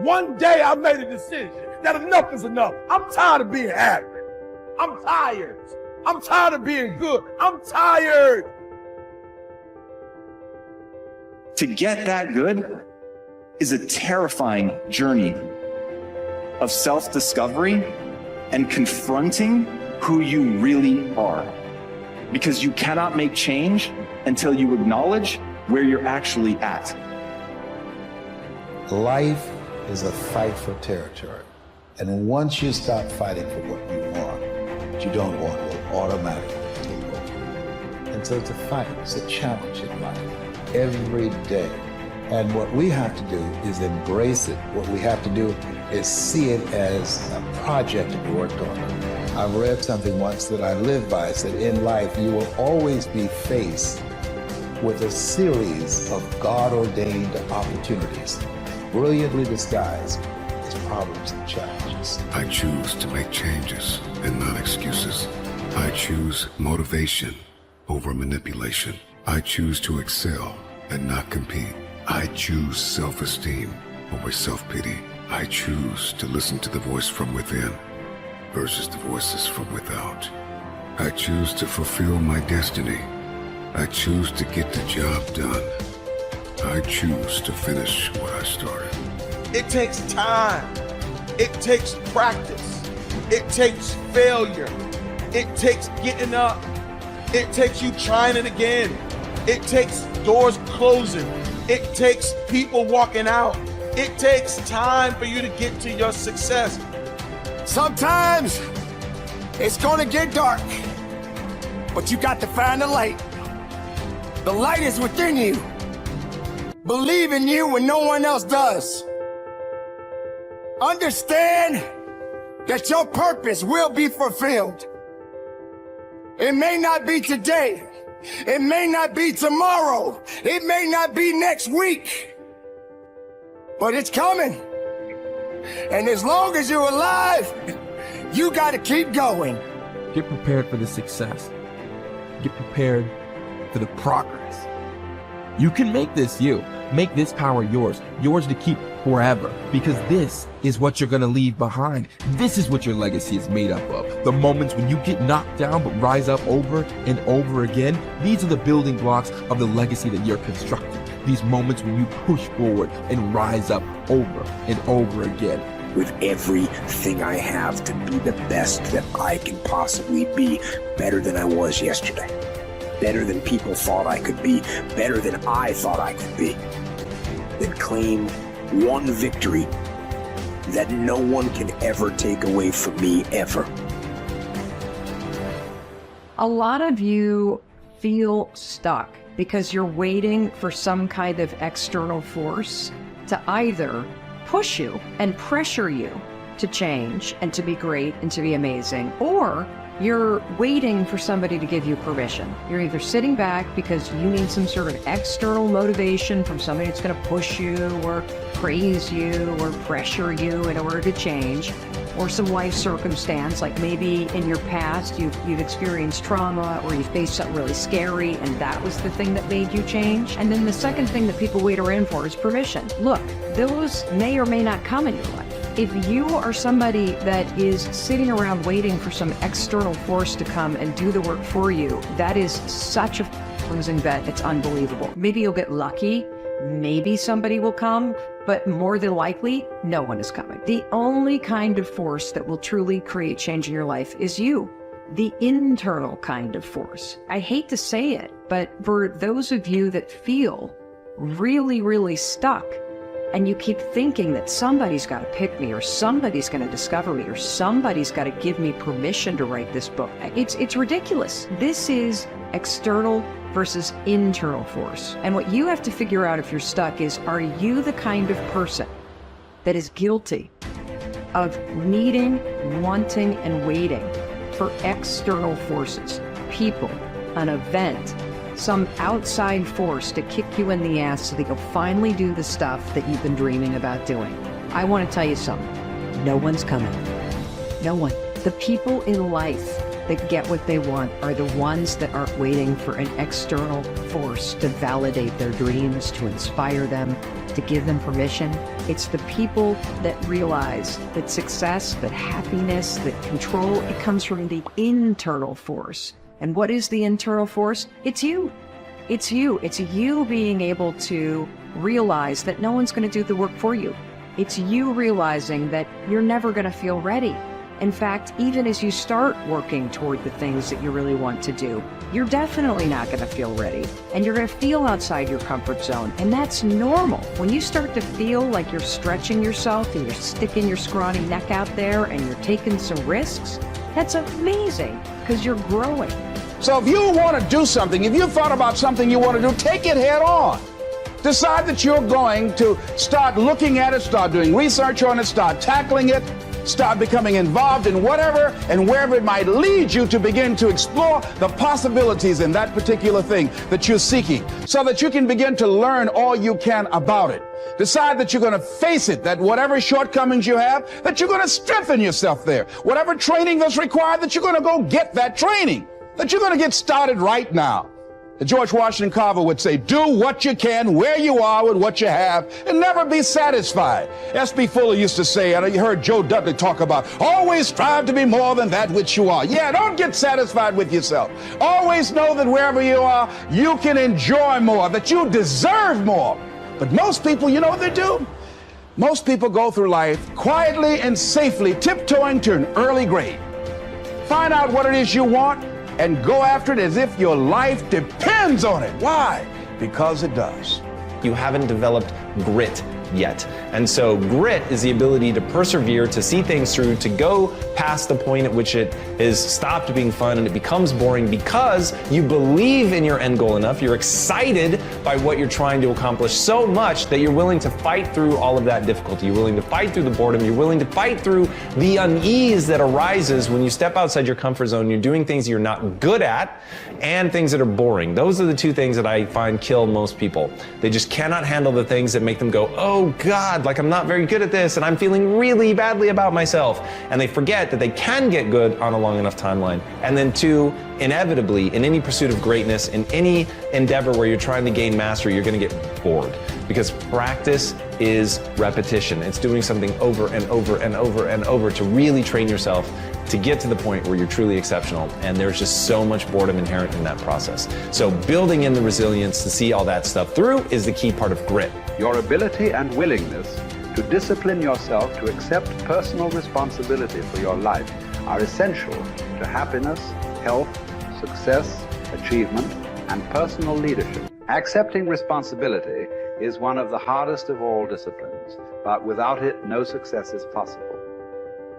One day I made a decision that enough is enough. I'm tired of being average. I'm tired. I'm tired of being good. I'm tired. To get that good is a terrifying journey of self-discovery and confronting who you really are. Because you cannot make change until you acknowledge where you're actually at. Life is a fight for territory. And once you stop fighting for what you want, what you don't want will automatically take over. And so it's a fight, it's a challenge in life, every day. And what we have to do is embrace it. What we have to do is see it as a project to be worked on. I've read something once that I live by. It said, in life, you will always be faced with a series of God-ordained opportunities, brilliantly disguised as problems and challenges. I choose to make changes and not excuses. I choose motivation over manipulation. I choose to excel and not compete. I choose self-esteem over self-pity. I choose to listen to the voice from within versus the voices from without. I choose to fulfill my destiny. I choose to get the job done. I choose to finish what I started. It takes time. It takes practice. It takes failure. It takes getting up. It takes you trying it again. It takes doors closing. It takes people walking out. It takes time for you to get to your success. Sometimes it's gonna get dark, but you got to find the light. The light is within you. Believe in you when no one else does. Understand that your purpose will be fulfilled. It may not be today. It may not be tomorrow. It may not be next week. But it's coming. And as long as you're alive, you gotta keep going. Get prepared for the success. Get prepared for the progress. You can make this you. Make this power yours. Yours to keep forever. Because this is what you're gonna leave behind. This is what your legacy is made up of. The moments when you get knocked down but rise up over and over again. These are the building blocks of the legacy that you're constructing. These moments when you push forward and rise up over and over again. With everything I have to be the best that I can possibly be, better than I was yesterday. Better than people thought I could be, better than I thought I could be. Then claim one victory that no one can ever take away from me, ever. A lot of you feel stuck because you're waiting for some kind of external force to either push you and pressure you to change and to be great and to be amazing, or you're waiting for somebody to give you permission. You're either sitting back because you need some sort of external motivation from somebody that's going to push you or praise you or pressure you in order to change, or some life circumstance, like maybe in your past you've experienced trauma or you faced something really scary and that was the thing that made you change. And then the second thing that people wait around for is permission. Look, those may or may not come in your life. If you are somebody that is sitting around waiting for some external force to come and do the work for you, that is such a losing bet. It's unbelievable. Maybe you'll get lucky. Maybe somebody will come, but more than likely, no one is coming. The only kind of force that will truly create change in your life is you, the internal kind of force. I hate to say it, but for those of you that feel really, really stuck, and you keep thinking that somebody's got to pick me, or somebody's going to discover me, or somebody's got to give me permission to write this book, it's ridiculous. This is external versus internal force. And what you have to figure out if you're stuck is, are you the kind of person that is guilty of needing, wanting, and waiting for external forces, people, an event, some outside force to kick you in the ass so that you'll finally do the stuff that you've been dreaming about doing? I want to tell you something. No one's coming. No one. The people in life that get what they want are the ones that aren't waiting for an external force to validate their dreams, to inspire them, to give them permission. It's the people that realize that success, that happiness, that control, it comes from the internal force. And what is the internal force? It's you. It's you. It's you being able to realize that no one's going to do the work for you. It's you realizing that you're never going to feel ready. In fact, even as you start working toward the things that you really want to do, you're definitely not going to feel ready. And you're going to feel outside your comfort zone. And that's normal. When you start to feel like you're stretching yourself and you're sticking your scrawny neck out there and you're taking some risks, that's amazing because you're growing. So if you want to do something, if you've thought about something you want to do, take it head on. Decide that you're going to start looking at it, start doing research on it, start tackling it, start becoming involved in whatever and wherever it might lead you to begin to explore the possibilities in that particular thing that you're seeking so that you can begin to learn all you can about it. Decide that you're going to face it, that whatever shortcomings you have, that you're going to strengthen yourself there. Whatever training that's required, that you're going to go get that training, that you're going to get started right now. George Washington Carver would say, do what you can where you are with what you have and never be satisfied. S.B. Fuller used to say, and you heard Joe Dudley talk about, always strive to be more than that which you are. Yeah, don't get satisfied with yourself. Always know that wherever you are, you can enjoy more, that you deserve more. But most people, you know what they do? Most people go through life quietly and safely, tiptoeing to an early grave. Find out what it is you want and go after it as if your life depends on it. Why? Because it does. You haven't developed grit yet. And so grit is the ability to persevere, to see things through, to go past the point at which it is stopped being fun and it becomes boring because you believe in your end goal enough, you're excited by what you're trying to accomplish so much that you're willing to fight through all of that difficulty. You're willing to fight through the boredom. You're willing to fight through the unease that arises when you step outside your comfort zone. You're doing things you're not good at and things that are boring. Those are the two things that I find kill most people. They just cannot handle the things that make them go, oh God, like I'm not very good at this and I'm feeling really badly about myself. And they forget that they can get good on a long enough timeline. And then two, inevitably, in any pursuit of greatness, in any endeavor where you're trying to gain mastery, you're going to get bored. Because practice is repetition. It's doing something over and over and over and over to really train yourself to get to the point where you're truly exceptional. And there's just so much boredom inherent in that process. So building in the resilience to see all that stuff through is the key part of grit. Your ability and willingness to discipline yourself to accept personal responsibility for your life are essential to happiness, health, success, achievement, and personal leadership. Accepting responsibility is one of the hardest of all disciplines, but without it, no success is possible.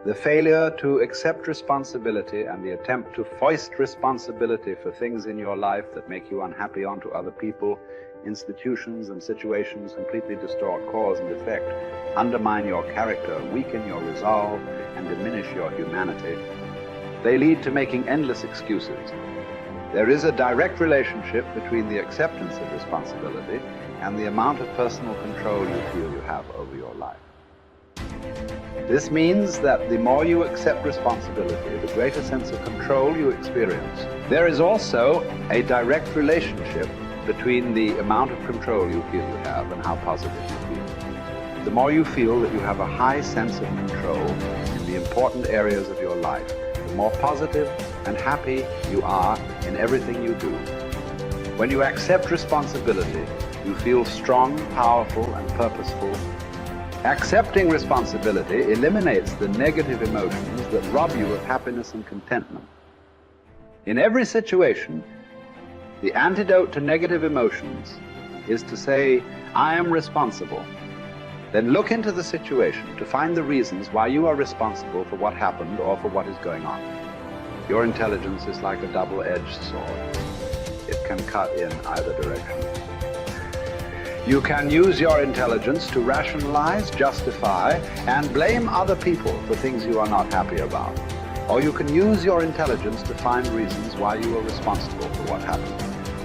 The failure to accept responsibility and the attempt to foist responsibility for things in your life that make you unhappy onto other people, institutions, and situations completely distort cause and effect, undermine your character, weaken your resolve, and diminish your humanity. They lead to making endless excuses. There is a direct relationship between the acceptance of responsibility and the amount of personal control you feel you have over your life. This means that the more you accept responsibility, the greater sense of control you experience. There is also a direct relationship between the amount of control you feel you have and how positive you feel. The more you feel that you have a high sense of control in the important areas of your life, the more positive and happy you are in everything you do. When you accept responsibility, you feel strong, powerful, and purposeful. Accepting responsibility eliminates the negative emotions that rob you of happiness and contentment. In every situation, the antidote to negative emotions is to say, I am responsible. Then look into the situation to find the reasons why you are responsible for what happened or for what is going on. Your intelligence is like a double-edged sword. It can cut in either direction. You can use your intelligence to rationalize, justify, and blame other people for things you are not happy about. Or you can use your intelligence to find reasons why you are responsible for what happened,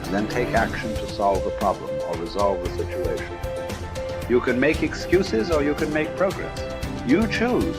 and then take action to solve the problem or resolve the situation. You can make excuses or you can make progress. You choose.